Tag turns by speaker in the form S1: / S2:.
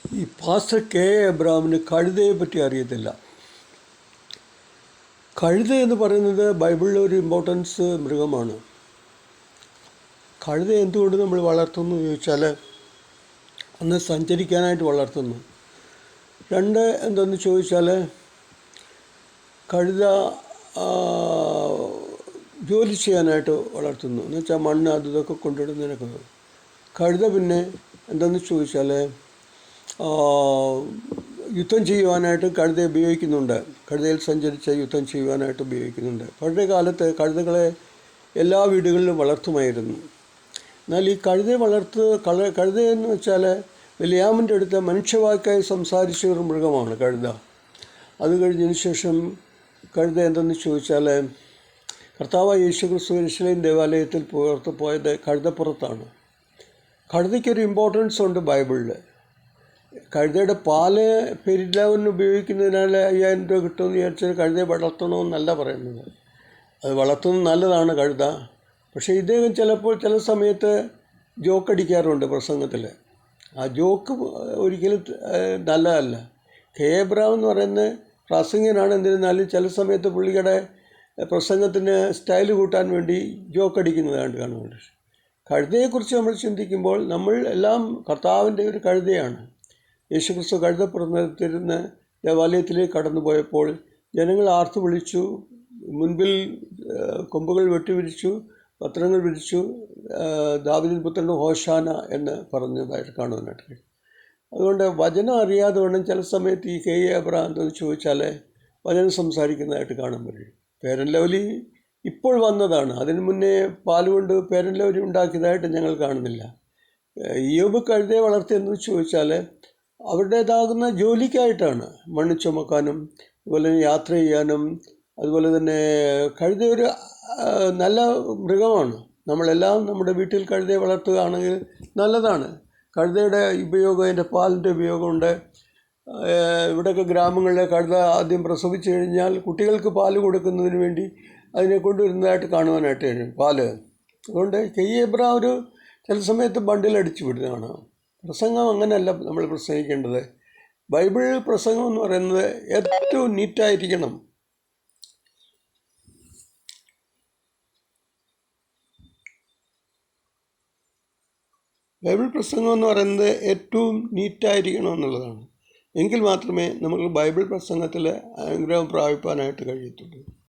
S1: ഈ pastor K എബ്രഹാമിന് കഴുതയെ പറ്റി അറിയത്തില്ല. കഴുത എന്ന് പറയുന്നത് ബൈബിളിലെ ഒരു ഇമ്പോർട്ടൻസ് മൃഗമാണ്. കഴുത എന്തുകൊണ്ട് നമ്മൾ വളർത്തുന്നു ചോദിച്ചാൽ, ഒന്ന് സഞ്ചരിക്കാനായിട്ട് വളർത്തുന്നു. രണ്ട് എന്തെന്ന് ചോദിച്ചാൽ, കഴുത ജോലി ചെയ്യാനായിട്ട് വളർത്തുന്നു. എന്ന് വെച്ചാൽ മണ്ണ് അത് ഇതൊക്കെ കൊണ്ടിടുന്നതിനൊക്കെ. കഴുത പിന്നെ എന്തെന്ന് ചോദിച്ചാൽ, യുദ്ധം ചെയ്യുവാനായിട്ട് കഴുത ഉപയോഗിക്കുന്നുണ്ട്. കഴുതയിൽ സഞ്ചരിച്ച് യുദ്ധം ചെയ്യുവാനായിട്ട് ഉപയോഗിക്കുന്നുണ്ട്. പഴയ കാലത്ത് കഴുതകളെ എല്ലാ വീടുകളിലും വളർത്തുമായിരുന്നു. എന്നാൽ ഈ കഴുതയെന്ന് വെച്ചാൽ ബിലയാമിൻ്റെ അടുത്ത് മനുഷ്യവാക്കായി സംസാരിച്ച ഒരു മൃഗമാണ് കഴുത. അത് കഴിഞ്ഞതിന് ശേഷം കഴുത എന്തെന്ന് ചോദിച്ചാൽ, കർത്താവായ യേശുക്രിസ്തു യെരൂശലേം ദേവാലയത്തിൽ പോയത് കഴുതപ്പുറത്താണ്. കഴുതയ്ക്കൊരു ഇമ്പോർട്ടൻസ് ഉണ്ട് ബൈബിളിൽ. കഴുതയുടെ പാല് പെരിലാവിന് ഉപയോഗിക്കുന്നതിനാൽ 5000 രൂപ കിട്ടുമെന്ന് വിചാരിച്ചാൽ കഴുതയെ വളർത്തണമെന്നല്ല പറയുന്നത്. അത് വളർത്തുന്നത് നല്ലതാണ് കഴുത. പക്ഷേ ഇദ്ദേഹം ചില സമയത്ത് ജോക്കടിക്കാറുണ്ട് പ്രസംഗത്തിൽ. ആ ജോക്ക് ഒരിക്കലും നല്ലതല്ല. കെ എബ്രഹാം എന്ന് പറയുന്ന പ്രാസംഗികനാണ്. എന്നിരുന്നാലും ചില സമയത്ത് പുള്ളിയുടെ പ്രസംഗത്തിന് സ്റ്റൈൽ കൂട്ടാൻ വേണ്ടി ജോക്കടിക്കുന്നതായിട്ട് കാണുന്നുണ്ട്. കഴുതയെക്കുറിച്ച് നമ്മൾ ചിന്തിക്കുമ്പോൾ നമ്മൾ എല്ലാം കർത്താവിൻ്റെ ഒരു കഴുതയാണ്. യേശുക്രിസ്തു കഴുതപ്പുറത്തിരുന്ന് ദേവാലയത്തിലേക്ക് കടന്നു പോയപ്പോൾ ജനങ്ങൾ ആർത്തു വിളിച്ചു, മുൻപിൽ കൊമ്പുകൾ വെട്ടിവിരിച്ചു, പത്രങ്ങൾ വിരിച്ചു, ദാവീദിൻ പുത്രൻ ഹോശാന എന്ന് പറഞ്ഞതായിട്ട് കാണുവാനായിട്ട് കഴിയും. അതുകൊണ്ട് വചനം അറിയാതെ വേണം ചില സമയത്ത് ഈ കെ എബ്രഹാം എന്തെന്ന് ചോദിച്ചാൽ വചനം സംസാരിക്കുന്നതായിട്ട് കാണാൻ പറ്റും. പേരൻ ലവലി ഇപ്പോൾ വന്നതാണ്. അതിനു മുന്നേ പാലുകൊണ്ട് പേരൻ ലവലി ഉണ്ടാക്കിയതായിട്ട് ഞങ്ങൾ കാണുന്നില്ല. ഇയ്യോബ് കഴുതയെ വളർത്തിയെന്ന് ചോദിച്ചാൽ അവരുടേതാകുന്ന ജോലിക്കായിട്ടാണ്. മണ്ണ് ചുമക്കാനും അതുപോലെ യാത്ര ചെയ്യാനും. അതുപോലെ തന്നെ കഴുത ഒരു നല്ല മൃഗമാണ്. നമ്മളെല്ലാം നമ്മുടെ വീട്ടിൽ കഴുതയെ വളർത്തുകയാണെങ്കിൽ നല്ലതാണ്. കഴുതയുടെ ഉപയോഗം, അതിൻ്റെ പാലിൻ്റെ ഉപയോഗമുണ്ട്. ഇവിടെയൊക്കെ ഗ്രാമങ്ങളിലെ കഴുത ആദ്യം പ്രസവിച്ചു കഴിഞ്ഞാൽ കുട്ടികൾക്ക് പാല് കൊടുക്കുന്നതിന് വേണ്ടി അതിനെ കൊണ്ടുവരുന്നതായിട്ട് കാണുവാനായിട്ട് കഴിയും പാല്. അതുകൊണ്ട് കെ എബ്രഹാം ഒരു ചില സമയത്ത് ബണ്ടിലടിച്ചു വിടുന്നതാണ്. പ്രസംഗം അങ്ങനെയല്ല നമ്മൾ പ്രസംഗിക്കേണ്ടത്. ബൈബിൾ പ്രസംഗം എന്ന് പറയുന്നത് ഏറ്റവും നീറ്റായിരിക്കണം. ബൈബിൾ പ്രസംഗം എന്ന് പറയുന്നത് ഏറ്റവും നീറ്റായിരിക്കണം എന്നുള്ളതാണ്. എങ്കിൽ മാത്രമേ നമുക്ക് ബൈബിൾ പ്രസംഗത്തിൽ അനുഗ്രഹം പ്രാപിപ്പാനായിട്ട് കഴിയത്തുള്ളൂ.